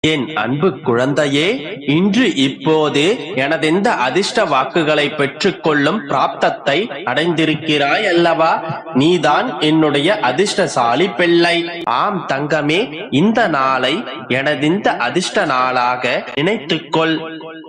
என் அன்பு குழந்தையே, இன்று இப்போது எனதெந்த அதிர்ஷ்ட வாக்குகளை பெற்றுக்கொள்ளும் பிராப்தத்தை அடைந்திருக்கிறாய் அல்லவா? நீதான் என்னுடைய அதிர்ஷ்டசாலி பிள்ளை. ஆம் தங்கமே, இந்த நாளை எனதிந்த அதிர்ஷ்ட நாளாக நினைத்துக்கொள்.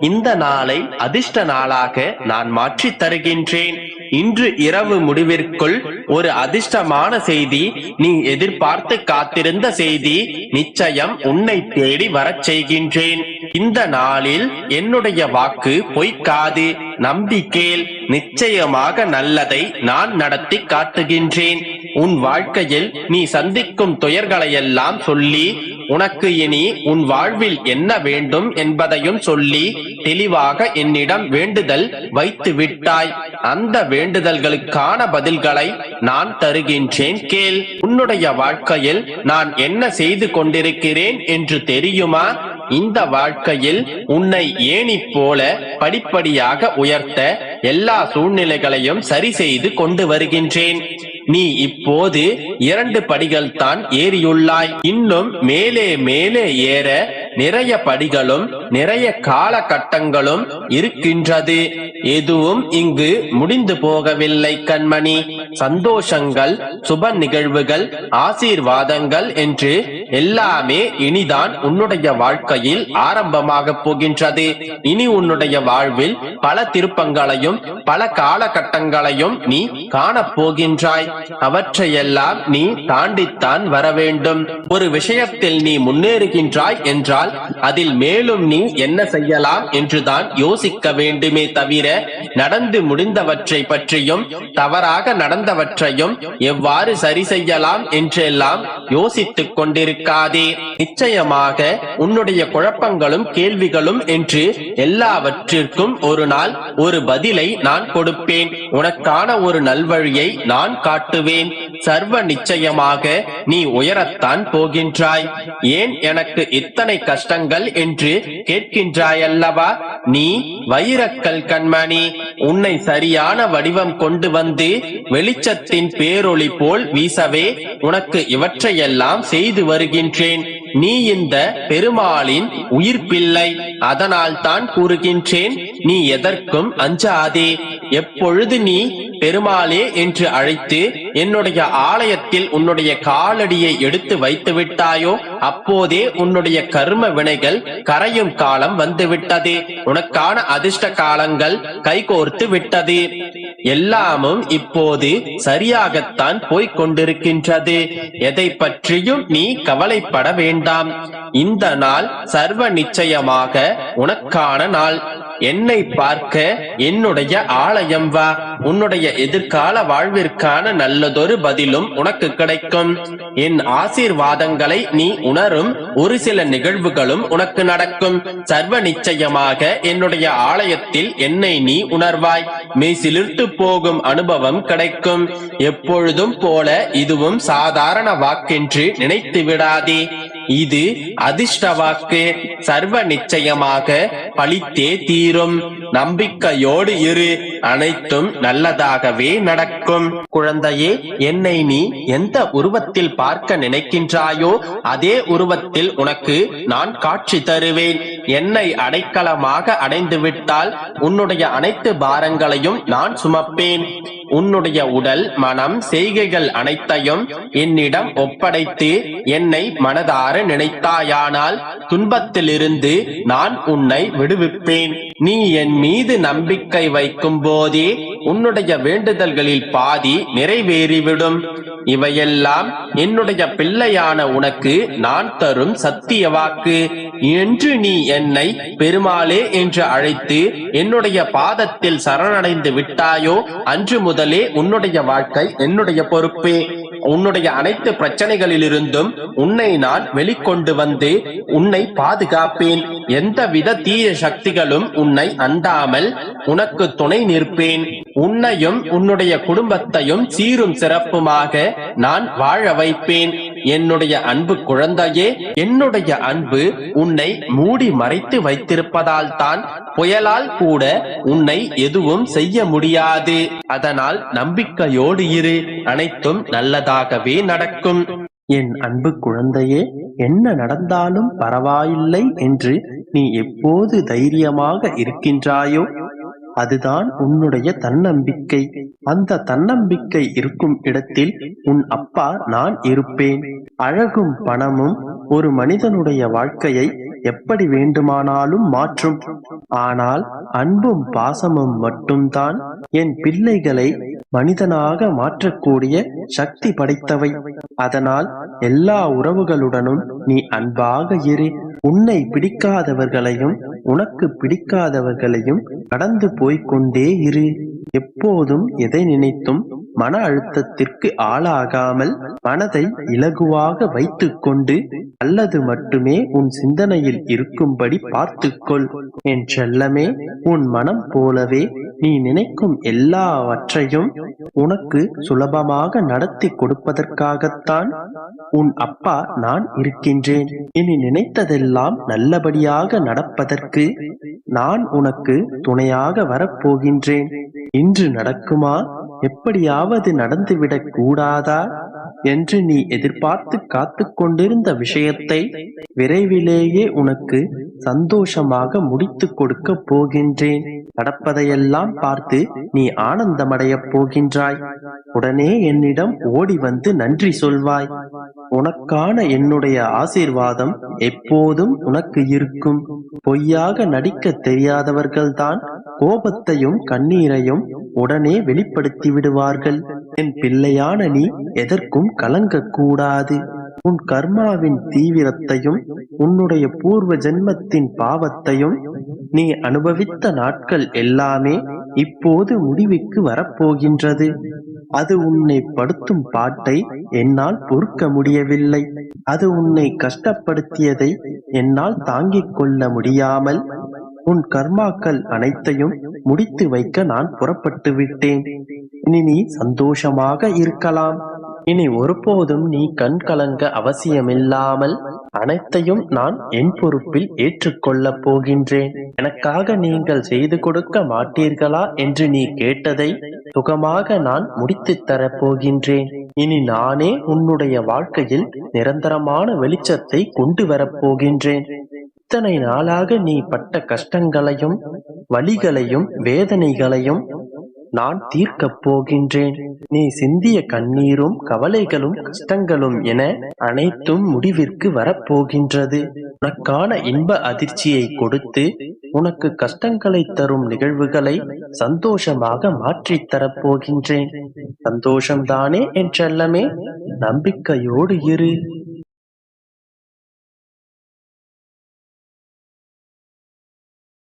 இந்த நாளை அதிர்ஷ்ட நாளாக நான் மாற்றித் தருகின்றேன். இன்று இரவு முடிவிற்குள் ஒரு அதிர்ஷ்டமான செய்தி, நீ எதிர்பார்த்து காத்திருந்த செய்தி நிச்சயம் உன்னை தேடி வரச் செய்கின்றேன். இந்த நாளில் என்னுடைய வாக்கு பொய்க்காது, நம்பிக்கேள். நிச்சயமாக நல்லதை நான் நடத்தி காட்டுகின்றேன். உன் வாழ்க்கையில் நீ சந்திக்கும் துயர்களையெல்லாம் சொல்லி, உனக்கு இனி உன் வாழ்வில் என்ன வேண்டும் என்பதையும் சொல்லி தெளிவாக என்னிடம் வேண்டுதல் வைத்து விட்டாய். அந்த வேண்டுதல்களுக்கான பதில்களை நான் தருகின்றேன், கேள். உன்னுடைய வாழ்க்கையில் நான் என்ன செய்து கொண்டிருக்கிறேன் என்று தெரியுமா? இந்த வாழ்க்கையில் உன்னை ஏணி போல படிப்படியாக உயர்த்த எல்லா சூழ்நிலைகளையும் சரி செய்து கொண்டு வருகின்றேன். நீ இப்போது 2 படிகள் தான் ஏறியுள்ளாய். இன்னும் மேலே மேலே ஏற நிறைய படிகளும் நிறைய காலகட்டங்களும் இருக்கின்றது. எதுவும் இங்கு முடிந்து போகவில்லை கண்மணி. சந்தோஷங்கள், சுப நிகழ்வுகள், ஆசீர்வாதங்கள் என்று எல்லாமே இனிதான் உன்னுடைய வாழ்க்கையில் ஆரம்பமாக போகின்றது. இனி உன்னுடைய வாழ்வில் பல திருப்பங்களையும் பல காலகட்டங்களையும் நீ காணப்போகின்றாய். அவற்றையெல்லாம் நீ தாண்டித்தான் வர வேண்டும். ஒரு விஷயத்தில் நீ முன்னேறுகின்றாய் என்றால் அதில் மேலும் நீ என்ன செய்யலாம் என்றுதான் யோசிக்க வேண்டுமே தவிர, நடந்து முடிந்தவற்றை பற்றியும் தவறாக நடந்தவற்றையும் எவ்வாறு சரி செய்யலாம் என்றெல்லாம் யோசித்துக் கொண்டிருக்காதே. நிச்சயமாக உன்னுடைய குழப்பங்களும் கேள்விகளும் என்று எல்லாவற்றிற்கும் ஒரு நாள் ஒரு பதிலை நான் கொடுப்பேன். உனக்கான ஒரு நல்வழியை நான் காட்டுவேன். சர்வ நிச்சயமாக நீ உயரத்தான் போகின்றாய். ஏன் எனக்கு இத்தனை கஷ்டங்கள் என்று கேட்கின்றாய் அல்லவா? நீ வைரக்கல் கண்மணி. உன்னை சரியான வடிவம் கொண்டு வந்து வெளிச்சத்தின் பேரொளி போல் வீசவே உனக்கு இவற்றையெல்லாம் செய்து வருகின்றேன். நீ இந்த பெருமாளின் உயிர் பிள்ளை. அதனால் தான் கூறுகின்றேன், நீ எதற்கும் அஞ்சாதே. எப்பொழுது நீ பெருமாளே என்று அழைத்து என்னுடைய ஆலயத்தில் உன்னுடைய காலடியை எடுத்து வைத்து விட்டாயோ, அப்போதே உன்னுடைய கர்ம வினைகள் கரையும் காலம் வந்துவிட்டது. உனக்கான அதிர்ஷ்ட காலங்கள் கைகோர்த்து விட்டது. எல்லாமும் இப்போது சரியாகத்தான் போய்க் கொண்டிருக்கின்றது. எதை பற்றியும் நீ கவலைப்பட வேண்டாம். இந்த நாள் சர்வ நிச்சயமாக உனக்கான நாள். என்னை பார்க்க என்னுடைய ஆலயம் வா. உன்னுடைய எதிர்கால வாழ்விற்கான நல்லதொரு பதிலும் உனக்கு கிடைக்கும். என் ஆசீர்வாதங்களை நீ உணரும் ஒரு சில நிகழ்வுகளும் உனக்கு நடக்கும். சர்வ நிச்சயமாக என்னுடைய ஆலயத்தில் என்னை நீ உணர்வாய். மெய்சிலிர்த்து போகும் அனுபவம் கிடைக்கும். எப்பொழுதும் போல இதுவும் சாதாரண வாக்கென்று நினைத்து விடாதே. இது அதிர்ஷ்ட வாக்கு. சர்வ நிச்சயமாக பலித்தே தீரும். நம்பிக்கையோடு இரு. அனைத்தும் நல்லதாகவே நடக்கும். குழந்தையே, என்னை நீ எந்த உருவத்தில் பார்க்க நினைக்கின்றாயோ அதே உருவத்தில் உனக்கு நான் காட்சி தருவேன். என்னை அடைக்கலமாக அடைந்து விட்டால் உன்னுடைய அனைத்து பாரங்களையும் நான் சுமப்பேன். உன்னுடைய உடல், மனம், செய்கைகள் அனைத்தையும் என்னிடம் ஒப்படைத்து என்னை மனதார நினைத்தாயானால் துன்பத்திலிருந்து நான் உன்னை விடுவிப்பேன். நீ என் மீது நம்பிக்கை வைக்கும் போதே உன்னுடைய வேண்டுதல்களில் பாதி நிறைவேறிவிடும். இவையெல்லாம் என்னுடைய பிள்ளையான உனக்கு நான் தரும் சத்திய வாக்கு. என்று நீ என்னை பெருமாளே என்று அழைத்து என்னுடைய பாதத்தில் சரணடைந்து விட்டாயோ, அன்று முதலே உன்னுடைய வாழ்க்கை என்னுடைய பொறுப்பே. உன்னுடைய அனைத்து பிரச்சனைகளிலிருந்தும் உன்னை நான் வெளிக்கொண்டு வந்து உன்னை பாதுகாப்பேன். எந்தவித தீய சக்திகளும் உன்னை அண்டாமல் உனக்கு துணை நிற்பேன். உன்னையும் உன்னுடைய குடும்பத்தையும் சீரும் சிறப்புமாக நான் வாழ வைப்பேன். என்னுடைய அன்பு குழந்தையே, என்னுடைய அன்பு உன்னை மூடி மறைத்து வைத்திருப்பதால் தான் புயலால் கூட உன்னை எதுவும் செய்ய முடியாது. அதனால் நம்பிக்கையோடு இரு. அனைத்தும் நல்லதாகவே நடக்கும். என் அன்பு குழந்தையே, என்ன நடந்தாலும் பரவாயில்லை என்று நீ எப்போது தைரியமாக இருக்கின்றாயோ அதுதான் உன்னுடைய தன்னம்பிக்கை. அந்த தன்னம்பிக்கை இருக்கும் இடத்தில் உன் அப்பா நான் இருப்பேன். அழகும் பணமும் ஒரு மனிதனுடைய வாழ்க்கையை எப்படி வேண்டுமானாலும் மாற்றும். ஆனால் அன்பும் பாசமும் மட்டும்தான் என் பிள்ளைகளை மனிதனாக மாற்றக்கூடிய சக்தி படைத்தவை. அதனால் எல்லா உறவுகளுடனும் நீ அன்பாக இரு. உன்னை பிடிக்காதவர்களையும் உனக்கு பிடிக்காதவர்களையும் கடந்து போய்கொண்டே இரு. எப்போதும் எதை நினைத்தும் மன அழுத்தத்திற்கு ஆளாகாமல் மனதை இலகுவாக வைத்துக்கொண்டு நல்லது மட்டுமே உன் சிந்தனையில் இருக்கும்படி பார்த்துக்கொள். என் செல்லமே, உன் மனம் போலவே நீ நினைக்கும் எல்லாவற்றையும் உனக்கு சுலபமாக நடத்தி கொடுப்பதற்காகத்தான் உன் அப்பா நான் இருக்கின்றேன். இனி நினைத்ததெல்லாம் நல்லபடியாக நடப்பதற்கு நான் உனக்கு துணையாக வரப்போகின்றேன். இன்று நடக்குமா, எப்படியாவது நடந்துவிடக் கூடாதா என்று நீ எதிர்பார்த்து காத்து கொண்டிருந்த விஷயத்தை விரைவிலேயே உனக்கு சந்தோஷமாக முடித்து கொடுக்க போகின்றேன். நடப்பதையெல்லாம் பார்த்து நீ ஆனந்தமடையப் போகின்றாய். உடனே என்னிடம் ஓடி வந்து நன்றி சொல்வாய். உனக்கான என்னுடைய ஆசீர்வாதம் எப்போதும் உனக்கு இருக்கும். பொய்யாக நடிக்க தெரியாதவர்கள்தான் கோபத்தையும் கண்ணீரையும் உடனே வெளிப்படுத்தி விடுவார்கள். என் பிள்ளையான நீ எதற்கும் கலங்கக்கூடாது. உன் கர்மாவின் தீவிரத்தையும் உன்னுடைய பூர்வ ஜென்மத்தின் பாவத்தையும் நீ அனுபவித்த நாட்கள் எல்லாமே இப்போது முடிவுக்கு வரப்போகின்றது. அது உன்னை படுத்தும் பாட்டை என்னால் பொறுக்க முடியவில்லை. அது உன்னை கஷ்டப்படுத்தியதை என்னால் தாங்கிக் கொள்ள முடியாமல் உன் கர்மாக்கள் அனைத்தையும் முடித்து வைக்க நான் புறப்பட்டு விட்டேன். இனி நீ சந்தோஷமாக இருக்கலாம். இனி ஒருபோதும் நீ கண் கலங்க அவசியமில்லாமல் அனைத்தையும் நான் என் பொறுப்பில் ஏற்றுக்கொள்ளப் போகின்றேன். எனக்காக நீங்கள் செய்து கொடுக்க மாட்டீர்களா என்று நீ கேட்டதை சுகமாக நான் முடித்துத் தரப் போகின்றேன். இனி நானே உன்னுடைய வாழ்க்கையில் நிரந்தரமான வெளிச்சத்தை கொண்டு வரப்போகின்றேன். இத்தனை நாளாக நீ பட்ட கஷ்டங்களையும் வலிகளையும் வேதனைகளையும் நான் தீர்க்கப் போகின்றேன். நீ சிந்திய கண்ணீரும் கவலைகளும் கஷ்டங்களும் என அனைத்தும் முடிவிற்கு வரப்போகின்றது. உனக்கான இன்ப அதிர்ச்சியை கொடுத்து உனக்கு கஷ்டங்களை தரும் நிகழ்வுகளை சந்தோஷமாக மாற்றித் தரப்போகின்றேன். சந்தோஷம்தானே என் செல்லமே? நம்பிக்கையோடு இரு.